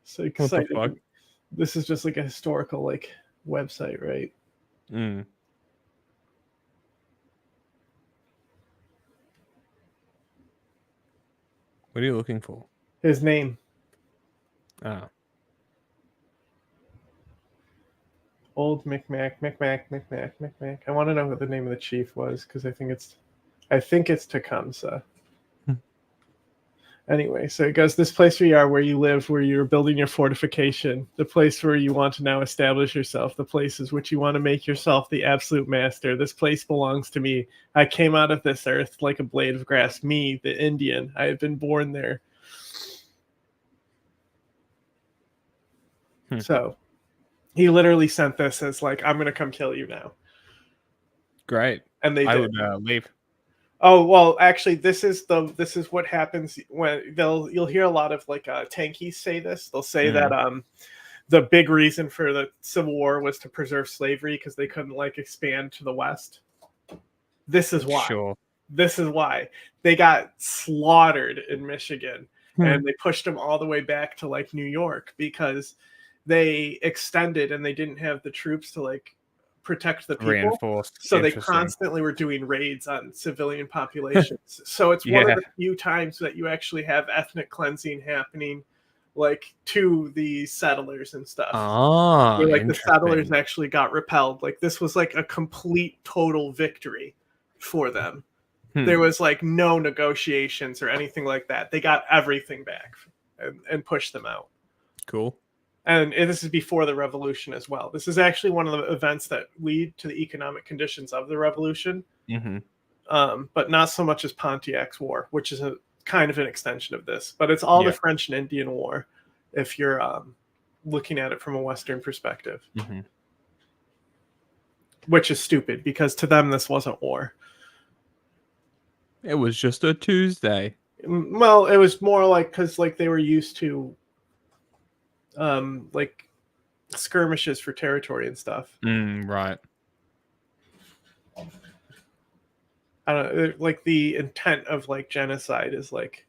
So excited. What the fuck? This is just like a historical like website, right? Mm. What are you looking for? His name. Ah. Old Micmac. I want to know what the name of the chief was because I think it's Tecumseh. Anyway, so it goes, this place where you are, where you live, where you're building your fortification, the place where you want to now establish yourself, the places which you want to make yourself the absolute master. This place belongs to me. I came out of this earth like a blade of grass. Me, the Indian, I have been born there. So he literally sent this as like, I'm going to come kill you now. Great. And they did. I would leave. Oh, well, actually, this is what happens when you'll hear a lot of like tankies say this. They'll say that the big reason for the Civil War was to preserve slavery because they couldn't like expand to the West. This is why. Sure. This is why they got slaughtered in Michigan and they pushed them all the way back to like New York because they extended and they didn't have the troops to like protect the people. Reinforced. So they constantly were doing raids on civilian populations. So it's one of the few times that you actually have ethnic cleansing happening like to the settlers and stuff. Ah, where, like the settlers actually got repelled. Like this was like a complete total victory for them. There was like no negotiations or anything like that. They got everything back and pushed them out. Cool. And this is before the revolution as well. This is actually one of the events that lead to the economic conditions of the revolution, but not so much as Pontiac's War, which is a kind of an extension of this. But it's all the French and Indian War, if you're looking at it from a Western perspective, which is stupid because to them this wasn't war. It was just a Tuesday. Well, it was more like because like they were used to like skirmishes for territory and stuff. Right. I don't know, like the intent of like genocide is like,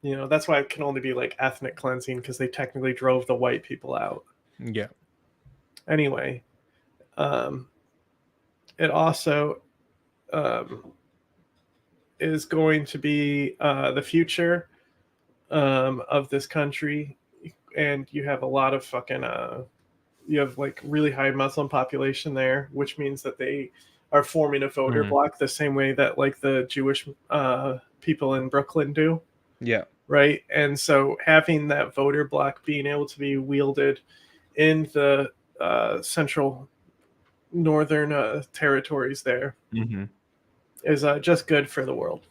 that's why it can only be like ethnic cleansing because they technically drove the white people out. Yeah. Anyway, it also is going to be the future of this country, and you have a lot of fucking you have like really high Muslim population there, which means that they are forming a voter bloc the same way that like the Jewish people in Brooklyn do. Yeah. Right. And so having that voter bloc being able to be wielded in the central northern territories there is just good for the world.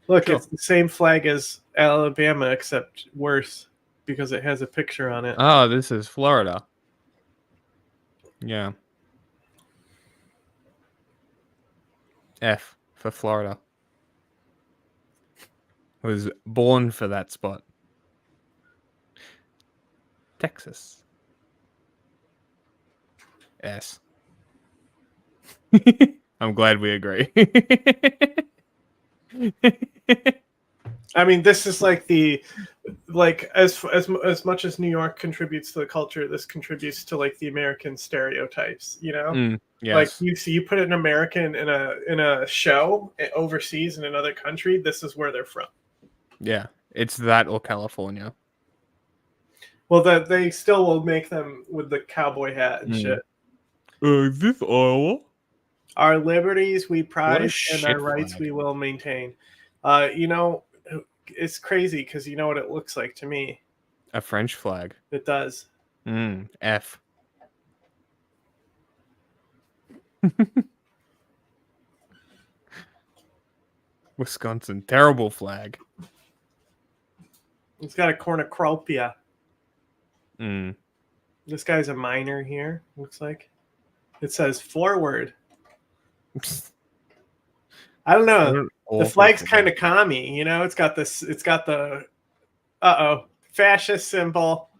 Look, Sure. it's the same flag as Alabama, except worse because it has a picture on it. Oh, this is Florida. Yeah. F for Florida. Was born for that spot. Texas. S. I'm glad we agree. I mean, this is like as much as New York contributes to the culture, this contributes to like the American stereotypes. Yes. Like you put an American in a show overseas in another country, this is where they're from. Yeah, it's that or California. Well, that they still will make them with the cowboy hat and shit. Is this Iowa? Our liberties we prize and our shit rights flag. we will maintain. It's crazy because you know what it looks like to me. A French flag. It does. F. Wisconsin, terrible flag. It's got a cornucopia. Mm. This guy's a miner here, looks like. It says forward. I don't know. The flag's kind of commie, It's got the fascist symbol.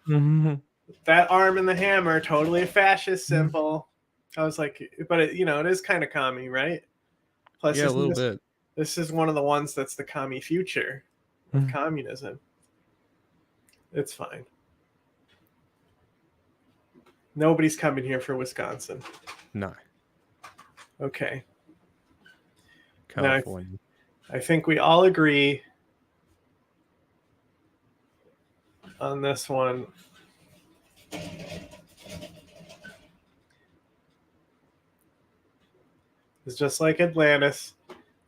That arm and the hammer, totally a fascist symbol. I was like, but it is kind of commie, right? Plus, yeah, a little bit. This is one of the ones that's the commie future of communism. It's fine. Nobody's coming here for Wisconsin. No. Okay. California. Now, I think we all agree on this one. It's just like Atlantis.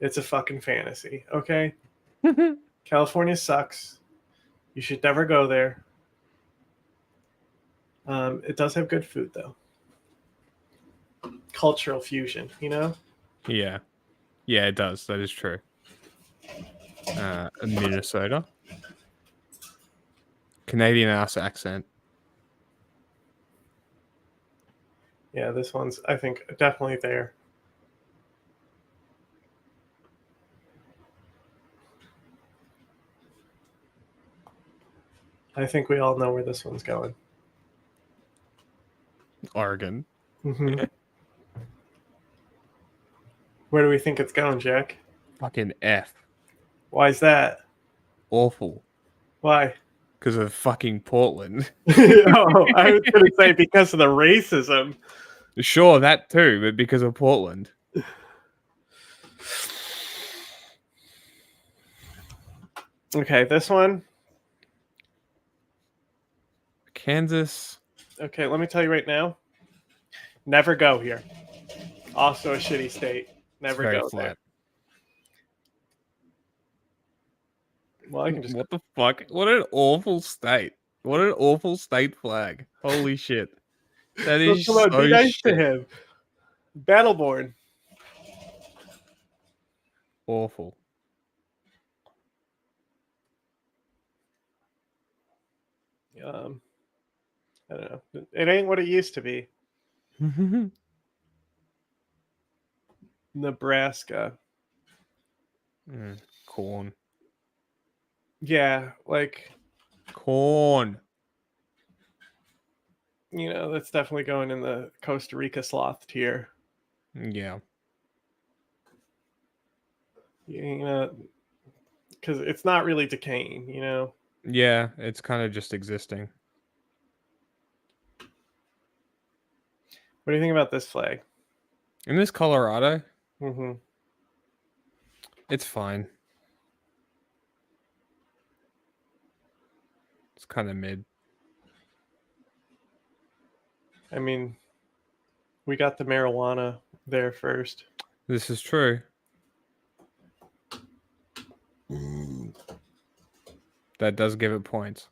It's a fucking fantasy, okay? California sucks. You should never go there. It does have good food, though. Cultural fusion, Yeah. Yeah, it does. That is true. Minnesota. Canadian ass accent. Yeah, this one's, I think, definitely there. I think we all know where this one's going. Oregon. Mm-hmm. Where do we think it's going, Jack? Fucking F. Why is that? Awful. Why? Because of fucking Portland. Oh, I was going to say because of the racism. Sure, that too, but because of Portland. Okay, this one. Kansas. Okay, let me tell you right now. Never go here. Also a shitty state. Never go flat. there. Well, I can just. What the fuck? What an awful state. What an awful state flag. Holy shit. That is Come on, so be nice shit. to him. Battleborn. Awful. I don't know. It ain't what it used to be. Nebraska. Corn. Yeah, like Corn. that's definitely going in the Costa Rica sloth tier. Yeah. You know, because it's not really decaying. You know. Yeah, it's kind of just existing. What do you think about this flag? In this Colorado, Mm-hmm. it's fine. It's kind of mid. I mean, we got the marijuana there first. This is true. Mm. That does give it points.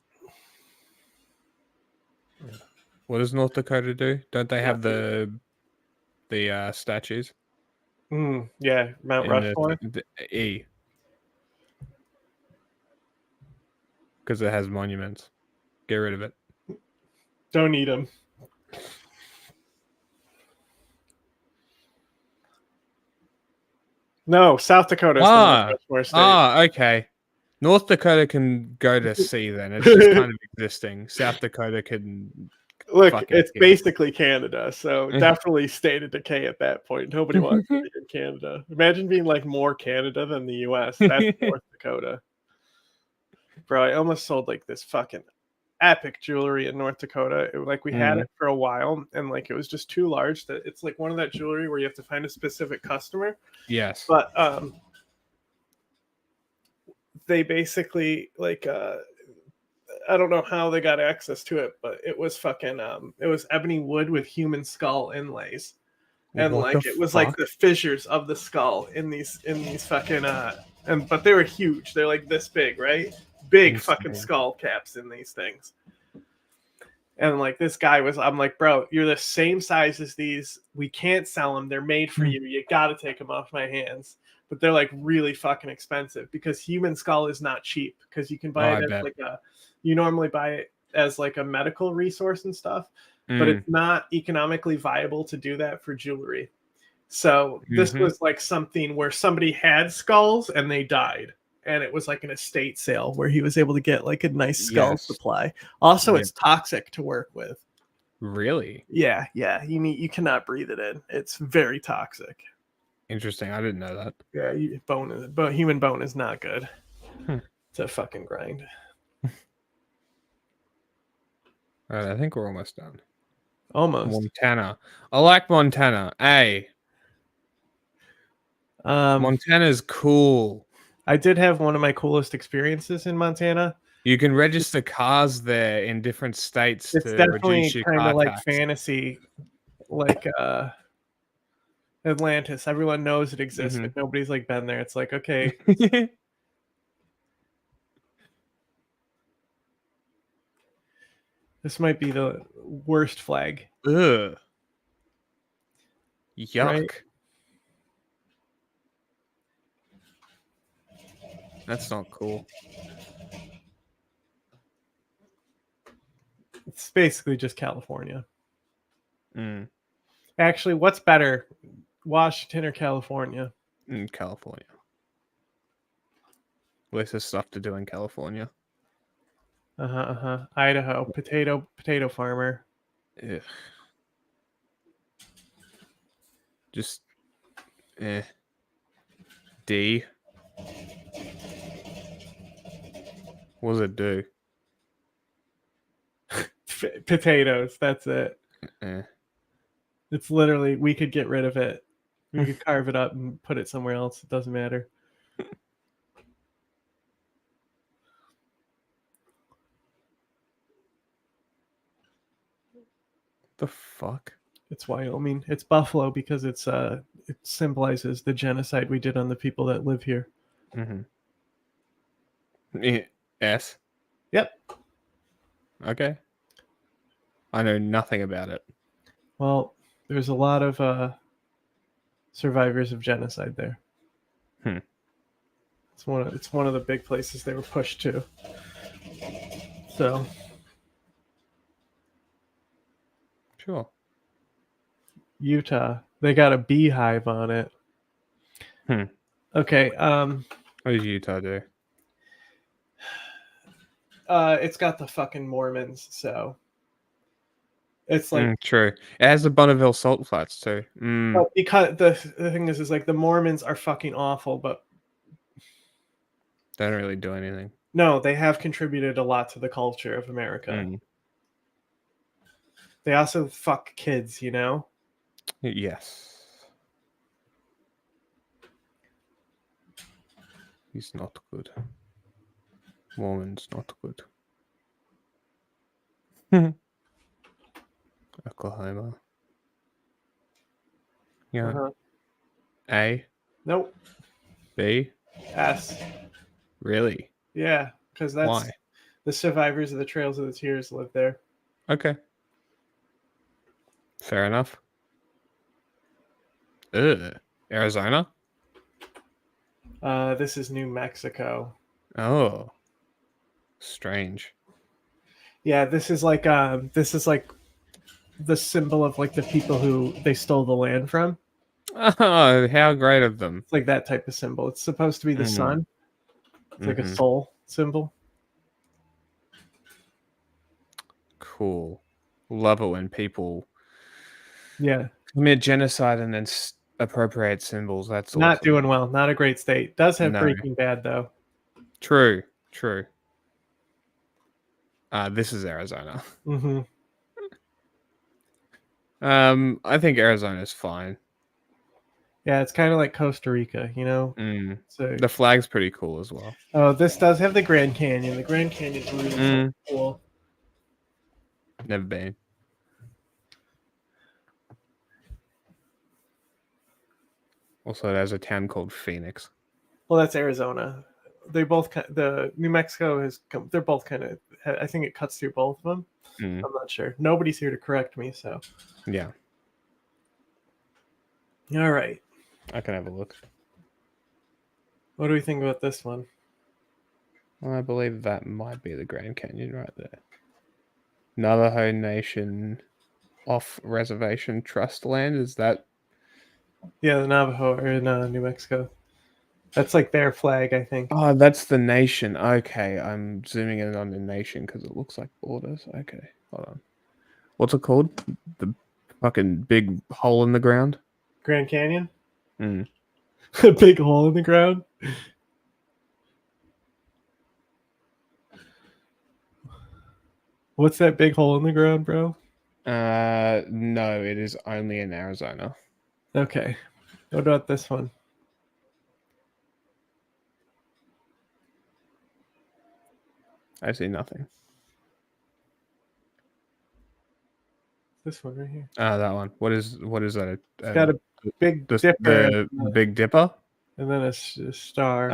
What does North Dakota do? Don't they have the statues Yeah, Mount in Rushmore. the E? Because it has monuments. Get rid of it. Don't need them. No, South Dakota is the Mount Rushmore state. Okay. North Dakota can go to C then. It's just kind of existing. South Dakota can Look, fuck it's it. basically Canada, so definitely state of decay at that point. Nobody wants to be in Canada. Imagine being like more Canada than the US. That's North Dakota. Bro, I almost sold like this fucking epic jewelry in North Dakota. Like we had it for a while, and like it was just too large. That it's like one of that jewelry where you have to find a specific customer. Yes. But they basically like I don't know how they got access to it, but it was fucking it was ebony wood with human skull inlays. And What like the it was like fuck? the fissures of the skull in these fucking and but they were huge. They're like this big, right? Big Insane. fucking skull caps in these things. And like this guy was, I'm like, bro, you're the same size as these. We can't sell them. They're made for you. You got to take them off my hands. But they're like really fucking expensive because human skull is not cheap because you can buy it as like you normally buy it as like a medical resource and stuff, but it's not economically viable to do that for jewelry. So this was like something where somebody had skulls and they died. And it was like an estate sale where he was able to get like a nice skull supply. Also, it's toxic to work with. Really? Yeah. You cannot breathe it in. It's very toxic. Interesting. I didn't know that. Yeah, human bone is not good. It's a fucking grind. All right, I think we're almost done. Almost. Montana. I like Montana. Montana's cool. I did have one of my coolest experiences in Montana. You can register cars there in different states it's to definitely reduce your kind car of like tax. fantasy, like Atlantis. Everyone knows it exists, but nobody's like been there. It's like, okay. This might be the worst flag. Ugh. Yuck. Right? That's not cool. It's basically just California. Actually, what's better, Washington or California? California. Less stuff to do in California. Idaho, potato farmer. Ugh. Just D. What does it do? Potatoes. That's it. It's literally, we could get rid of it. We could carve it up and put it somewhere else. It doesn't matter. The fuck? It's Wyoming. It's Buffalo because it symbolizes the genocide we did on the people that live here. S. Yep. Okay. I know nothing about it. Well, there's a lot of survivors of genocide there. It's one of the big places they were pushed to. So. Sure. Utah. They got a beehive on it. Okay. What does Utah do? It's got the fucking Mormons, so it's like true. It has the Bonneville Salt Flats too. But because the thing is like the Mormons are fucking awful, but Don't really do anything. No, they have contributed a lot to the culture of America. Mm. They also fuck kids, you know? Yes. He's not good. Woman's not good. Oklahoma. Yeah. Uh-huh. A, Nope. B. S. Really? Yeah, because that's Why? the survivors of the Trails of the Tears live there. Okay. Fair enough. Ugh. Arizona? This is New Mexico. Oh. Strange. Yeah, this is like the symbol of like the people who they stole the land from. Oh, how great of them. It's like that type of symbol. It's supposed to be the Mhm. sun. It's like a Mhm. soul symbol. Cool. Love it when people Yeah. commit genocide and then appropriate symbols. That's Not awesome. doing well. Not a great state. Does have No. Breaking Bad though. True. True. This is Arizona. Mm-hmm. I think Arizona's fine. Yeah, it's kind of like Costa Rica, you know. Mm. So The flag's pretty cool as well. oh, this does have the Grand Canyon. The Grand Canyon's really Mm. cool. Never been. Also, there's a town called Phoenix. Well, that's Arizona. They both the New Mexico has come. They're both kind of. I think it cuts through both of them. Mm. I'm not sure. Nobody's here to correct me. So Yeah, all right. I can have a look. What do we think about this one? Well, I believe that might be the Grand Canyon right there. Navajo Nation off reservation trust land. Is that? Yeah, the Navajo are in New Mexico. That's like their flag, I think. Oh, that's the nation. Okay, I'm zooming in on the nation because it looks like borders. Okay, hold on. What's it called? The fucking big hole in the ground. Grand Canyon. Mm. A big hole in the ground. What's that big hole in the ground, bro? No, it is only in Arizona. Okay. What about this one? I see nothing. This one right here. That one. What is that? It's got a big the dipper Big Dipper. and then a star.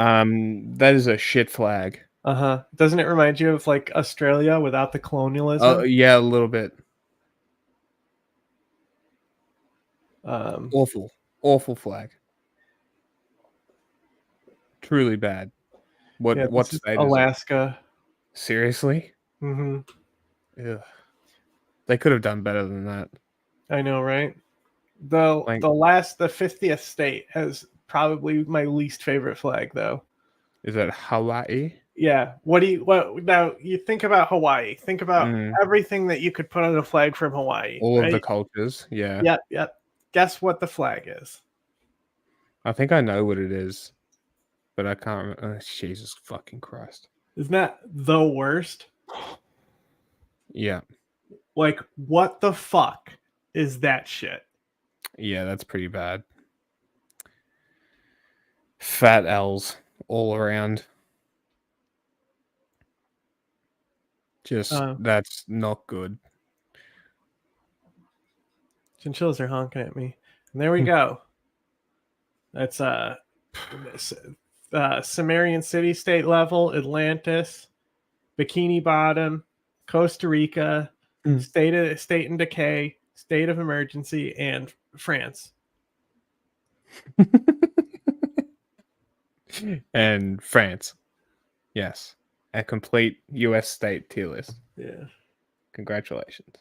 That is a shit flag. Uh-huh. Doesn't it remind you of like Australia without the colonialism? Oh yeah, a little bit. Awful flag. Truly bad. What yeah, what this is state is it? Alaska. Seriously? Mm-hmm. Ugh. They could have done better than that. I know, right? The 50th state has probably my least favorite flag though. Is that Hawaii? Yeah. What now you think about Hawaii. Think about everything that you could put on a flag from Hawaii. All right? of the cultures, yeah. Yep. Guess what the flag is? I think I know what it is, but I can't remember. Jesus fucking Christ. Isn't that the worst? Yeah. Like, what the fuck is that shit? Yeah, that's pretty bad. Fat L's all around. Just that's not good. Chinchillas are honking at me. And there we go. That's Sumerian city state level, Atlantis, Bikini Bottom, Costa Rica, state in decay, state of emergency, and France. And France. Yes. A complete US state tier list. Yeah. Congratulations.